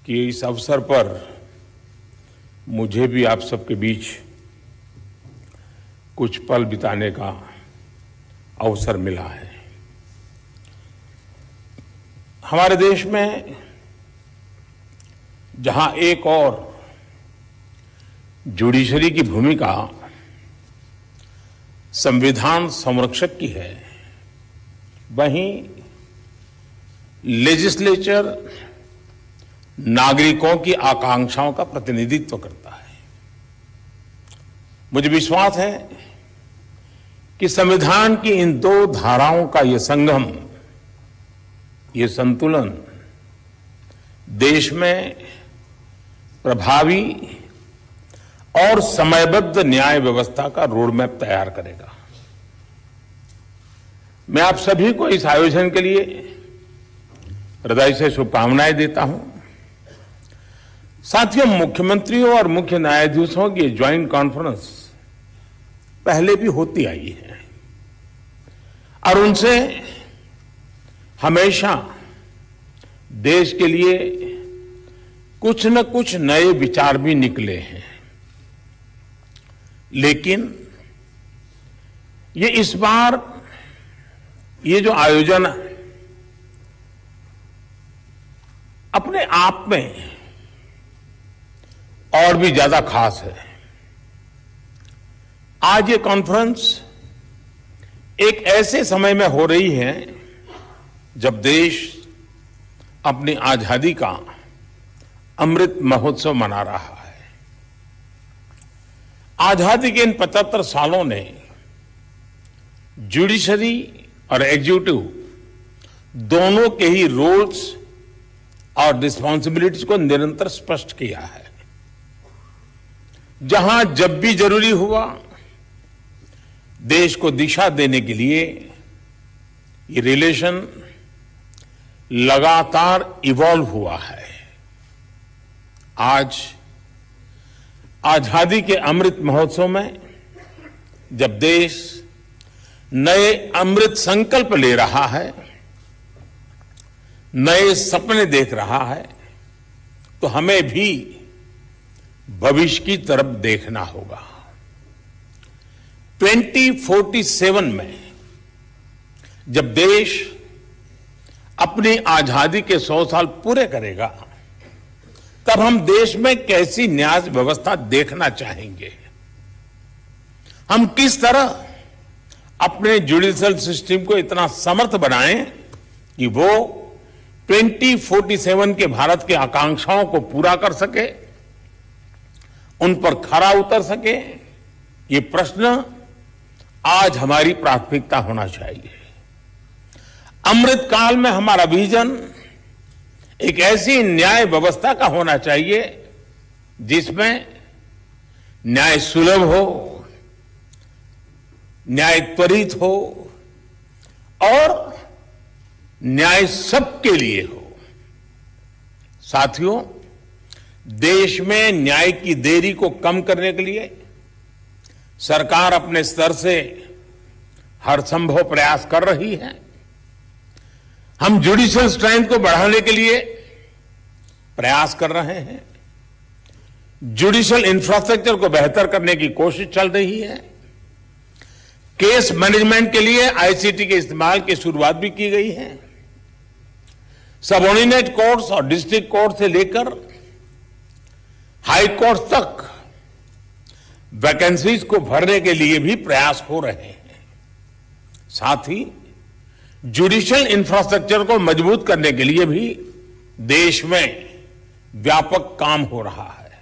कि इस अवसर पर मुझे भी आप सबके बीच कुछ पल बिताने का अवसर मिला है। हमारे देश में जहां एक और जुडिशरी की भूमिका संविधान संरक्षक की है, वहीं लेजिस्लेचर नागरिकों की आकांक्षाओं का प्रतिनिधित्व करता है। मुझे विश्वास है कि संविधान की इन दो धाराओं का ये संगम, ये संतुलन देश में प्रभावी और समयबद्ध न्याय व्यवस्था का रोडमैप तैयार करेगा। मैं आप सभी को इस आयोजन के लिए हृदय से शुभकामनाएं देता हूं। साथियों, मुख्यमंत्रियों और मुख्य न्यायाधीशों की ज्वाइंट कॉन्फ्रेंस पहले भी होती आई है और उनसे हमेशा देश के लिए कुछ न कुछ नए विचार भी निकले हैं। लेकिन ये इस बार ये जो आयोजन अपने आप में और भी ज्यादा खास है। आज ये कॉन्फ्रेंस एक ऐसे समय में हो रही है जब देश अपनी आजादी का अमृत महोत्सव मना रहा है। आजादी के इन 75 सालों ने जुडिशरी और एग्जीक्यूटिव दोनों के ही रोल्स और रिस्पॉन्सिबिलिटीज को निरंतर स्पष्ट किया है। जहां जब भी जरूरी हुआ, देश को दिशा देने के लिए ये रिलेशन लगातार इवॉल्व हुआ है। आज आजादी के अमृत महोत्सव में जब देश नए अमृत संकल्प ले रहा है, नए सपने देख रहा है, तो हमें भी भविष्य की तरफ देखना होगा। 2047 में जब देश अपनी आजादी के 100 साल पूरे करेगा, तब हम देश में कैसी न्याय व्यवस्था देखना चाहेंगे। हम किस तरह अपने जुडिशियल सिस्टम को इतना समर्थ बनाएं कि वो 2047 के भारत की आकांक्षाओं को पूरा कर सके, उन पर खरा उतर सके। ये प्रश्न आज हमारी प्राथमिकता होना चाहिए। अमृत काल में हमारा विजन एक ऐसी न्याय व्यवस्था का होना चाहिए जिसमें न्याय सुलभ हो, न्याय त्वरित हो और न्याय सबके लिए हो। साथियों, देश में न्याय की देरी को कम करने के लिए सरकार अपने स्तर से हर संभव प्रयास कर रही है। हम जुडिशियल स्ट्रेंथ को बढ़ाने के लिए प्रयास कर रहे हैं। जुडिशियल इंफ्रास्ट्रक्चर को बेहतर करने की कोशिश चल रही है। केस मैनेजमेंट के लिए आईसीटी के इस्तेमाल की शुरुआत भी की गई है। सबऑर्डिनेट कोर्ट्स और डिस्ट्रिक्ट कोर्ट से लेकर हाई कोर्ट तक वैकेंसीज को भरने के लिए भी प्रयास हो रहे हैं। साथ ही जुडिशियल इंफ्रास्ट्रक्चर को मजबूत करने के लिए भी देश में व्यापक काम हो रहा है।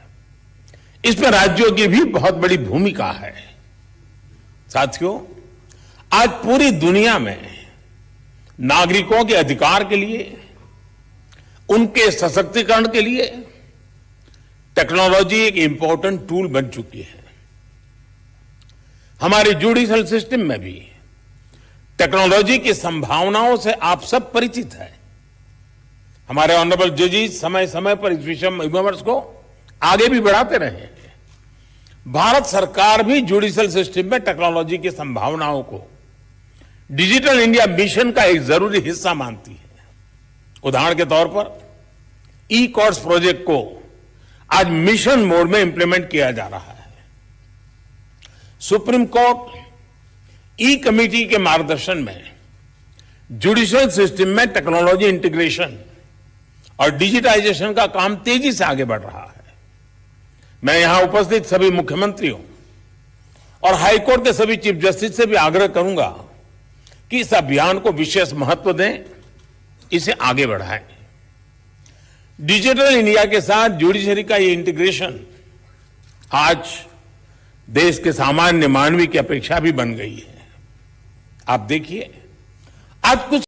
इसमें राज्यों की भी बहुत बड़ी भूमिका है। साथियों, आज पूरी दुनिया में नागरिकों के अधिकार के लिए, उनके सशक्तिकरण के लिए टेक्नोलॉजी एक इंपॉर्टेंट टूल बन चुकी है। हमारे जुडिशियल सिस्टम में भी टेक्नोलॉजी की संभावनाओं से आप सब परिचित हैं। हमारे ऑनरेबल जजेस समय समय पर इस विमर्श को आगे भी बढ़ाते रहे हैं। भारत सरकार भी जुडिशियल सिस्टम में टेक्नोलॉजी की संभावनाओं को डिजिटल इंडिया मिशन का एक जरूरी हिस्सा मानती है। उदाहरण के तौर पर ई कोर्ट्स प्रोजेक्ट को आज मिशन मोड में इंप्लीमेंट किया जा रहा है। सुप्रीम कोर्ट ई कमेटी के मार्गदर्शन में जुडिशियल सिस्टम में टेक्नोलॉजी इंटीग्रेशन और डिजिटाइजेशन का काम तेजी से आगे बढ़ रहा है। मैं यहां उपस्थित सभी मुख्यमंत्रियों और हाईकोर्ट के सभी चीफ जस्टिस से भी आग्रह करूंगा कि इस अभियान को विशेष महत्व दें, इसे आगे बढ़ाएं। डिजिटल इंडिया के साथ जुडिशरी का ये इंटीग्रेशन आज देश के सामान्य मानवी की अपेक्षा भी बन गई है। आप देखिए, आज कुछ